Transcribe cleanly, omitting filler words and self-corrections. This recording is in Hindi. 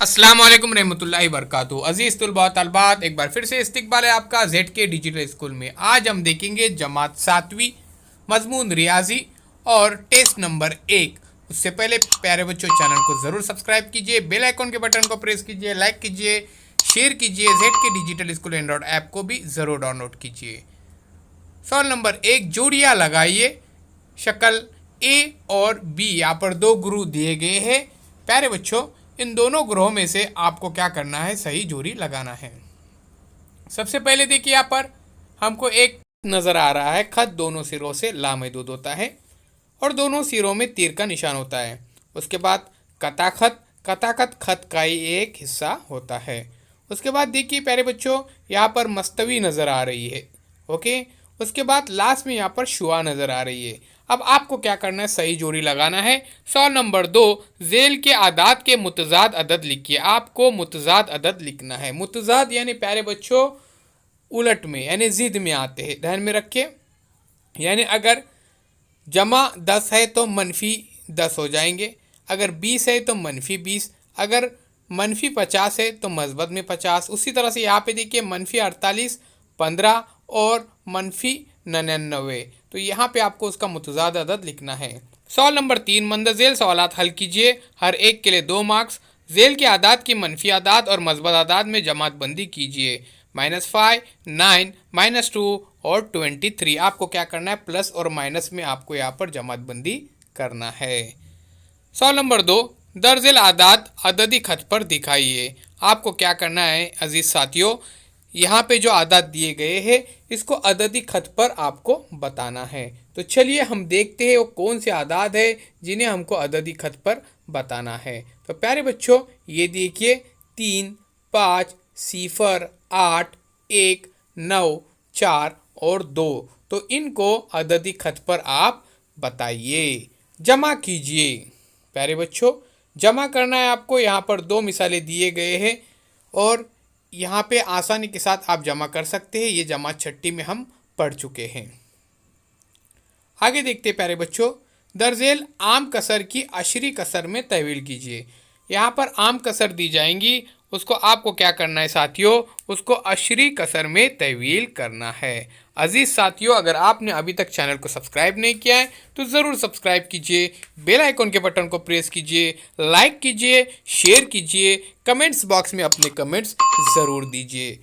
अस्सलाम वालेकुम रहमतुल्लाहि वबरकातुहू। अजीज़ तुलबा तलबात, एक बार फिर से इस्तकबाल है आपका जेड के डिजिटल स्कूल में। आज हम देखेंगे जमात 7वीं मजमून रियाजी और टेस्ट नंबर 1। उससे पहले प्यारे बच्चों, चैनल को ज़रूर सब्सक्राइब कीजिए, बेल आइकॉन के बटन को प्रेस कीजिए, लाइक कीजिए, शेयर कीजिए। जेड के डिजिटल स्कूल एंड्रॉइड ऐप को भी ज़रूर डाउनलोड कीजिए। सवाल नंबर 1, जोड़ियाँ लगाइए। शक्ल ए और बी, यहाँ पर दो ग्रुप दिए गए हैं। प्यारे बच्चों, इन दोनों ग्रोह में से आपको क्या करना है, सही जोड़ी लगाना है। सबसे पहले देखिए, यहाँ पर हमको एक नज़र आ रहा है खत दोनों सिरों से लामहदूद होता है और दोनों सिरों में तीर का निशान होता है। उसके बाद कताखत, कताखत खत का ही एक हिस्सा होता है। उसके बाद देखिए प्यारे बच्चों, यहाँ पर मस्तवी नज़र आ रही है। ओके, उसके बाद लास्ट में यहाँ पर शुआ नज़र आ रही है। अब आपको क्या करना है, सही जोड़ी लगाना है। सवाल नंबर 2, जेल के आदाद के मुतजाद अदद लिखिए। आपको मुतजाद अदद लिखना है। मुतजाद यानी प्यारे बच्चों उलट में, यानी जिद में आते हैं, ध्यान में रखिए। यानी अगर जमा 10 है तो मनफी 10 हो जाएंगे, अगर 20 है तो मनफी 20, अगर मनफी 50 है तो मस्बत में 50। उसी तरह से यहाँ पे देखिए मनफी 48, 15 और मनफी 99। तो यहाँ पे आपको उसका मुतजाद अदद लिखना है। सवाल नंबर 3, मंदजेल सवालात हल कीजिए, हर एक के लिए 2 मार्क्स। जेल के आदाद की मनफी आदाद और मस्बत आदाद में जमात बंदी कीजिए। -5, 9, -2 और 23। आपको क्या करना है, प्लस और माइनस में आपको यहाँ पर जमात बंदी करना है। सवाल नंबर 2, दर्जिल आदाद अददी खत पर दिखाइए। आपको क्या करना है अजीज साथियों, यहाँ पे जो आदाद दिए गए हैं इसको अददी खत पर आपको बताना है। तो चलिए हम देखते हैं वो कौन से आदाद है जिन्हें हमको अददी खत पर बताना है। तो प्यारे बच्चों, ये देखिए 3, 5, 0, 8, 1, 9, 4 और 2। तो इनको अददी खत पर आप बताइए, जमा कीजिए। प्यारे बच्चों, जमा करना है आपको। यहाँ पर 2 मिसालें दिए गए हैं और यहाँ पे आसानी के साथ आप जमा कर सकते हैं। ये जमात छठी में हम पढ़ चुके हैं। आगे देखते प्यारे बच्चों, दर्जेल आम कसर की अशरी कसर में तहवील कीजिए। यहाँ पर आम कसर दी जाएंगी, उसको आपको क्या करना है साथियों, उसको अशरी कसर में तहवील करना है। अजीज़ साथियों, अगर आपने अभी तक चैनल को सब्सक्राइब नहीं किया है तो ज़रूर सब्सक्राइब कीजिए, बेल आइकॉन के बटन को प्रेस कीजिए, लाइक कीजिए, शेयर कीजिए, कमेंट्स बॉक्स में अपने कमेंट्स ज़रूर दीजिए।